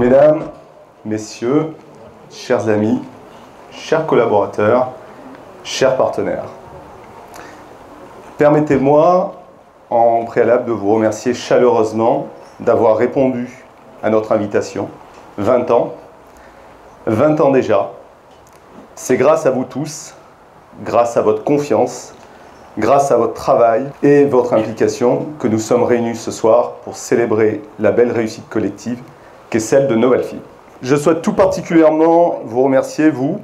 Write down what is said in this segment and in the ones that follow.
Mesdames, Messieurs, chers amis, chers collaborateurs, chers partenaires, permettez-moi en préalable de vous remercier chaleureusement d'avoir répondu à notre invitation. 20 ans déjà, c'est grâce à vous tous, grâce à votre confiance, grâce à votre travail et votre implication que nous sommes réunis ce soir pour célébrer la belle réussite collective qu'est celle de Novalfy. Je souhaite tout particulièrement vous remercier, vous,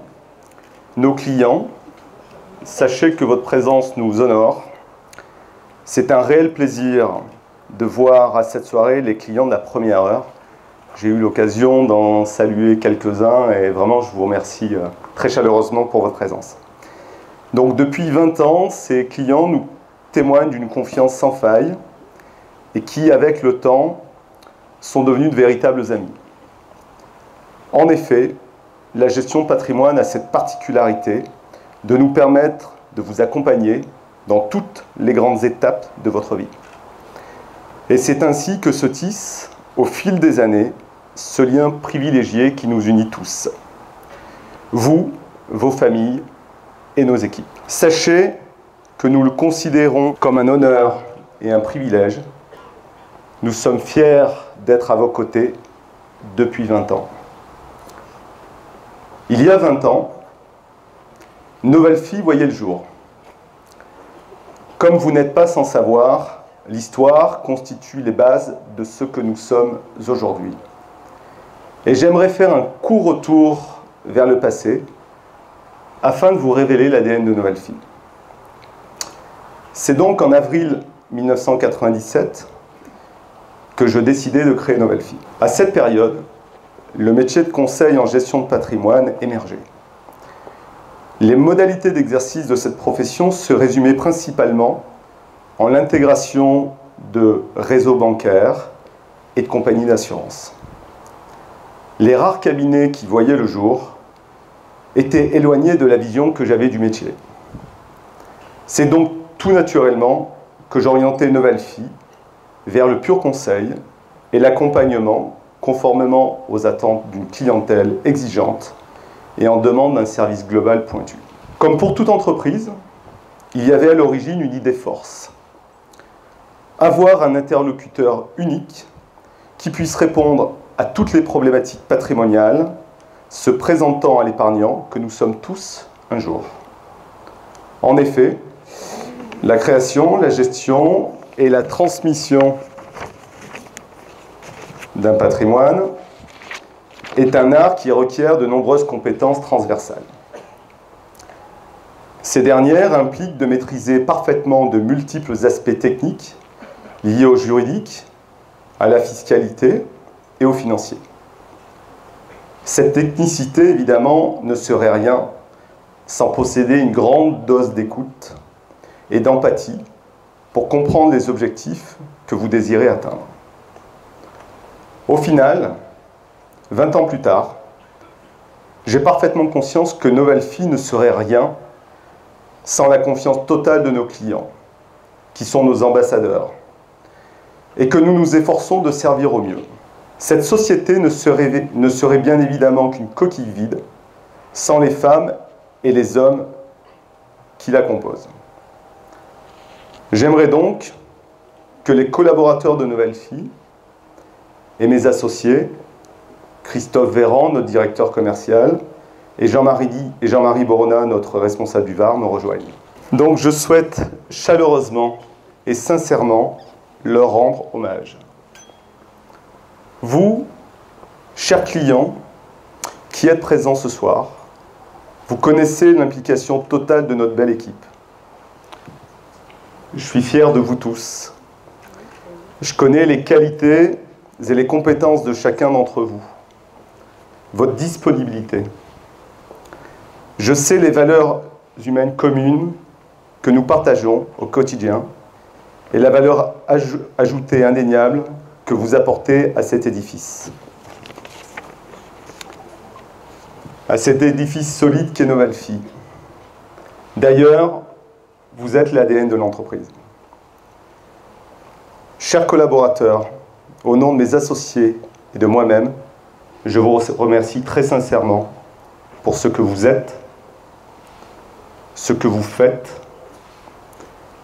nos clients. Sachez que votre présence nous honore. C'est un réel plaisir de voir à cette soirée les clients de la première heure. J'ai eu l'occasion d'en saluer quelques-uns et vraiment je vous remercie très chaleureusement pour votre présence. Donc depuis 20 ans, ces clients nous témoignent d'une confiance sans faille et qui, avec le temps, sont devenus de véritables amis. En effet, la gestion de patrimoine a cette particularité de nous permettre de vous accompagner dans toutes les grandes étapes de votre vie. Et c'est ainsi que se tisse, au fil des années, ce lien privilégié qui nous unit tous. Vous, vos familles et nos équipes. Sachez que nous le considérons comme un honneur et un privilège. Nous sommes fiers d'être à vos côtés depuis 20 ans. Il y a 20 ans, Novalfy voyait le jour. Comme vous n'êtes pas sans savoir, l'histoire constitue les bases de ce que nous sommes aujourd'hui. Et j'aimerais faire un court retour vers le passé afin de vous révéler l'ADN de Novalfy. C'est donc en avril 1997 que je décidai de créer Novalfy. À cette période, le métier de conseil en gestion de patrimoine émergeait. Les modalités d'exercice de cette profession se résumaient principalement en l'intégration de réseaux bancaires et de compagnies d'assurance. Les rares cabinets qui voyaient le jour étaient éloignés de la vision que j'avais du métier. C'est donc tout naturellement que j'orientais Novalfy vers le pur conseil et l'accompagnement conformément aux attentes d'une clientèle exigeante et en demande d'un service global pointu. Comme pour toute entreprise, il y avait à l'origine une idée force. Avoir un interlocuteur unique qui puisse répondre à toutes les problématiques patrimoniales se présentant à l'épargnant que nous sommes tous un jour. En effet, la création, la gestion et la transmission d'un patrimoine est un art qui requiert de nombreuses compétences transversales. Ces dernières impliquent de maîtriser parfaitement de multiples aspects techniques liés au juridique, à la fiscalité et au financier. Cette technicité, évidemment, ne serait rien sans posséder une grande dose d'écoute et d'empathie pour comprendre les objectifs que vous désirez atteindre. Au final, 20 ans plus tard, j'ai parfaitement conscience que Novalfy ne serait rien sans la confiance totale de nos clients, qui sont nos ambassadeurs, et que nous nous efforçons de servir au mieux. Cette société ne serait bien évidemment qu'une coquille vide sans les femmes et les hommes qui la composent. J'aimerais donc que les collaborateurs de Novalfy et mes associés, Christophe Véran, notre directeur commercial, et Jean-Marie Borona, notre responsable du VAR, me rejoignent. Donc je souhaite chaleureusement et sincèrement leur rendre hommage. Vous, chers clients, qui êtes présents ce soir, vous connaissez l'implication totale de notre belle équipe. Je suis fier de vous tous. Je connais les qualités et les compétences de chacun d'entre vous, votre disponibilité. Je sais les valeurs humaines communes que nous partageons au quotidien et la valeur ajoutée indéniable que vous apportez à cet édifice. À cet édifice solide qu'est Novalfy. D'ailleurs, vous êtes l'ADN de l'entreprise. Chers collaborateurs, au nom de mes associés et de moi-même, je vous remercie très sincèrement pour ce que vous êtes, ce que vous faites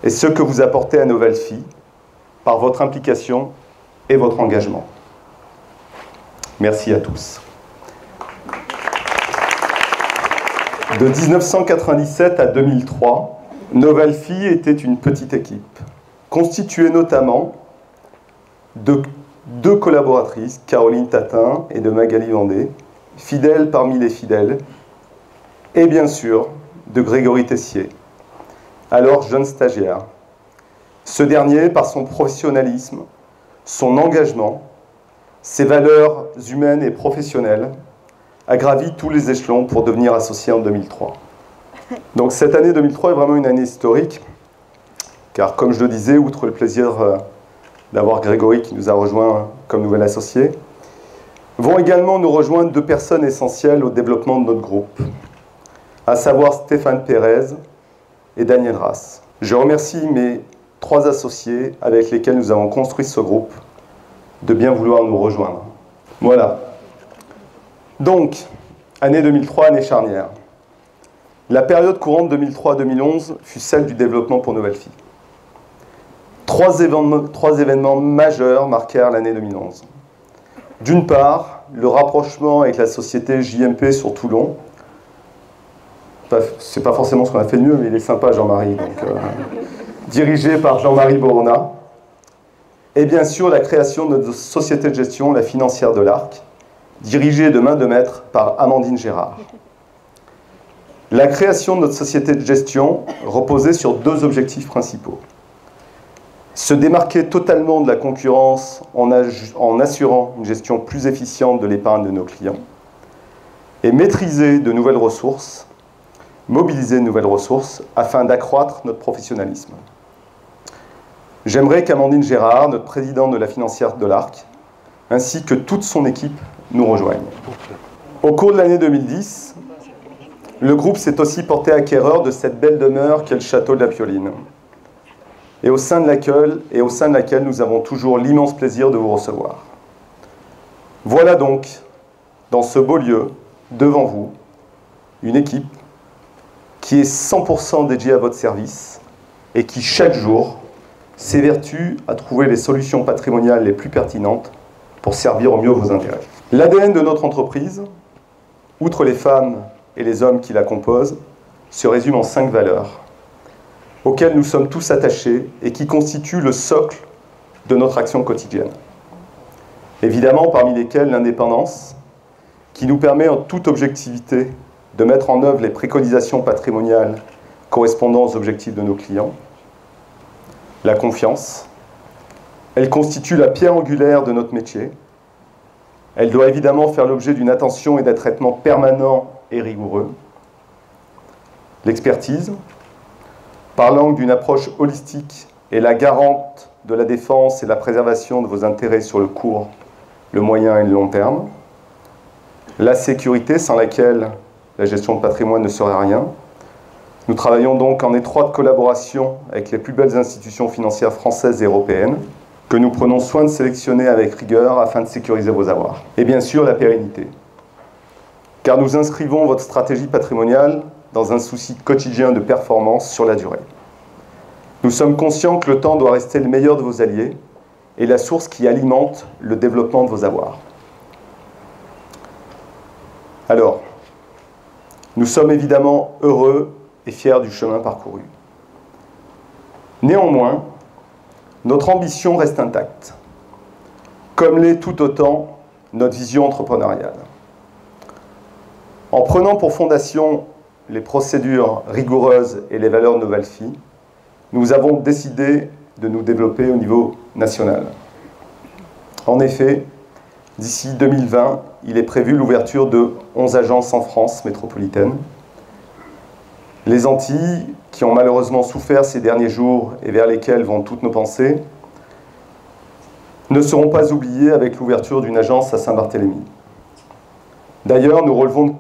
et ce que vous apportez à Novalphy par votre implication et votre engagement. Merci à tous. De 1997 à 2003, Novalphy était une petite équipe, constituée notamment de 2 collaboratrices, Caroline Tatin et de Magali Vendée, fidèles parmi les fidèles, et bien sûr de Grégory Tessier, alors jeune stagiaire. Ce dernier, par son professionnalisme, son engagement, ses valeurs humaines et professionnelles, a gravi tous les échelons pour devenir associé en 2003. Donc cette année 2003 est vraiment une année historique, car comme je le disais, outre le plaisir d'avoir Grégory qui nous a rejoint comme nouvel associé, vont également nous rejoindre 2 personnes essentielles au développement de notre groupe, à savoir Stéphane Pérez et Daniel Rass. Je remercie mes 3 associés avec lesquels nous avons construit ce groupe de bien vouloir nous rejoindre. Voilà. Donc, année 2003, année charnière. La période courante 2003-2011 fut celle du développement pour Novalphy. 3 événements majeurs marquèrent l'année 2011. D'une part, le rapprochement avec la société JMP sur Toulon. C'est pas forcément ce qu'on a fait de mieux, mais il est sympa, Jean-Marie. Dirigé par Jean-Marie Borona. Et bien sûr, la création de notre société de gestion, la Financière de l'Arc, dirigée de main de maître par Amandine Gérard. La création de notre société de gestion reposait sur 2 objectifs principaux. Se démarquer totalement de la concurrence en assurant une gestion plus efficiente de l'épargne de nos clients et maîtriser de nouvelles ressources, mobiliser de nouvelles ressources afin d'accroître notre professionnalisme. J'aimerais qu'Amandine Gérard, notre présidente de la Financière de l'Arc, ainsi que toute son équipe, nous rejoignent. Au cours de l'année 2010, le groupe s'est aussi porté acquéreur de cette belle demeure qu'est le château de la Pioline, et au sein de laquelle nous avons toujours l'immense plaisir de vous recevoir. Voilà donc, dans ce beau lieu, devant vous, une équipe qui est 100% dédiée à votre service et qui, chaque jour, s'évertue à trouver les solutions patrimoniales les plus pertinentes pour servir au mieux vos intérêts. L'ADN de notre entreprise, outre les femmes et les hommes qui la composent, se résume en 5 valeurs auxquelles nous sommes tous attachés et qui constituent le socle de notre action quotidienne. Évidemment, parmi lesquelles l'indépendance, qui nous permet en toute objectivité de mettre en œuvre les préconisations patrimoniales correspondant aux objectifs de nos clients. La confiance, elle constitue la pierre angulaire de notre métier. Elle doit évidemment faire l'objet d'une attention et d'un traitement permanent et rigoureux. L'expertise, parlant d'une approche holistique et la garante de la défense et la préservation de vos intérêts sur le court, le moyen et le long terme. La sécurité, sans laquelle la gestion de patrimoine ne serait rien. Nous travaillons donc en étroite collaboration avec les plus belles institutions financières françaises et européennes, que nous prenons soin de sélectionner avec rigueur afin de sécuriser vos avoirs. Et bien sûr, la pérennité. Car nous inscrivons votre stratégie patrimoniale dans un souci quotidien de performance sur la durée. Nous sommes conscients que le temps doit rester le meilleur de vos alliés et la source qui alimente le développement de vos avoirs. Alors, nous sommes évidemment heureux et fiers du chemin parcouru. Néanmoins, notre ambition reste intacte, comme l'est tout autant notre vision entrepreneuriale. En prenant pour fondation les procédures rigoureuses et les valeurs de Novalphy, nous avons décidé de nous développer au niveau national. En effet, d'ici 2020, il est prévu l'ouverture de 11 agences en France métropolitaine. Les Antilles, qui ont malheureusement souffert ces derniers jours et vers lesquelles vont toutes nos pensées, ne seront pas oubliées avec l'ouverture d'une agence à Saint-Barthélemy. D'ailleurs, nous relevons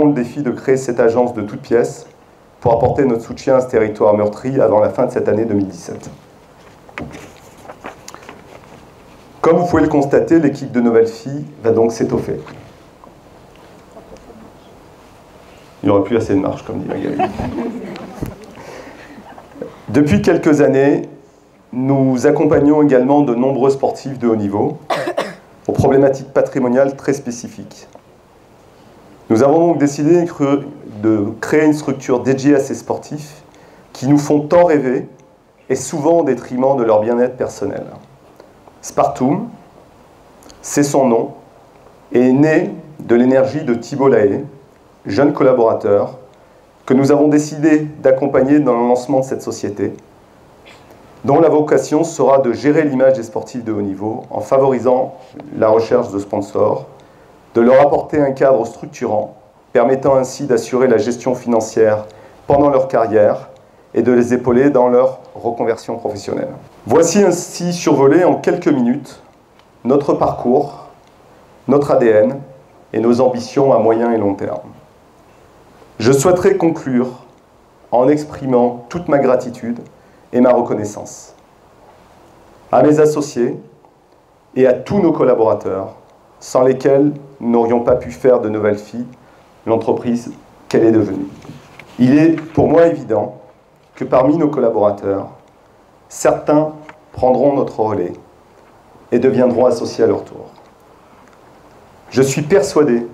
le défi de créer cette agence de toutes pièces pour apporter notre soutien à ce territoire meurtri avant la fin de cette année 2017. Comme vous pouvez le constater, l'équipe de Novelfi va donc s'étoffer. Il n'y aurait plus assez de marge, comme dit Magali. Depuis quelques années, nous accompagnons également de nombreux sportifs de haut niveau aux problématiques patrimoniales très spécifiques. Nous avons donc décidé de créer une structure dédiée à ces sportifs qui nous font tant rêver et souvent au détriment de leur bien-être personnel. Spartoum, c'est son nom, et est né de l'énergie de Thibault Lahaye, jeune collaborateur, que nous avons décidé d'accompagner dans le lancement de cette société, dont la vocation sera de gérer l'image des sportifs de haut niveau en favorisant la recherche de sponsors, de leur apporter un cadre structurant, permettant ainsi d'assurer la gestion financière pendant leur carrière et de les épauler dans leur reconversion professionnelle. Voici ainsi survolé en quelques minutes notre parcours, notre ADN et nos ambitions à moyen et long terme. Je souhaiterais conclure en exprimant toute ma gratitude et ma reconnaissance à mes associés et à tous nos collaborateurs, sans lesquels nous n'aurions pas pu faire de Novelfi l'entreprise qu'elle est devenue. Il est pour moi évident que parmi nos collaborateurs, certains prendront notre relais et deviendront associés à leur tour. Je suis persuadé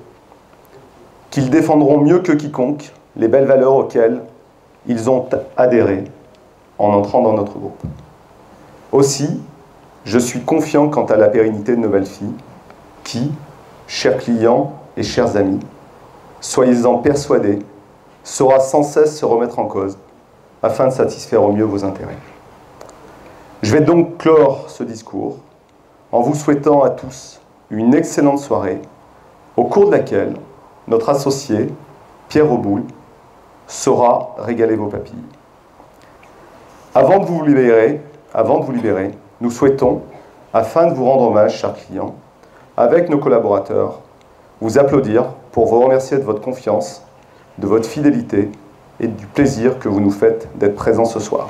qu'ils défendront mieux que quiconque les belles valeurs auxquelles ils ont adhéré en entrant dans notre groupe. Aussi, je suis confiant quant à la pérennité de Novelfi, qui, chers clients et chers amis, soyez-en persuadés, saura sans cesse se remettre en cause afin de satisfaire au mieux vos intérêts. Je vais donc clore ce discours en vous souhaitant à tous une excellente soirée, au cours de laquelle notre associé, Pierre Auboul, saura régaler vos papilles. Avant de vous libérer, nous souhaitons, afin de vous rendre hommage, chers clients, avec nos collaborateurs, vous applaudir pour vous remercier de votre confiance, de votre fidélité et du plaisir que vous nous faites d'être présents ce soir.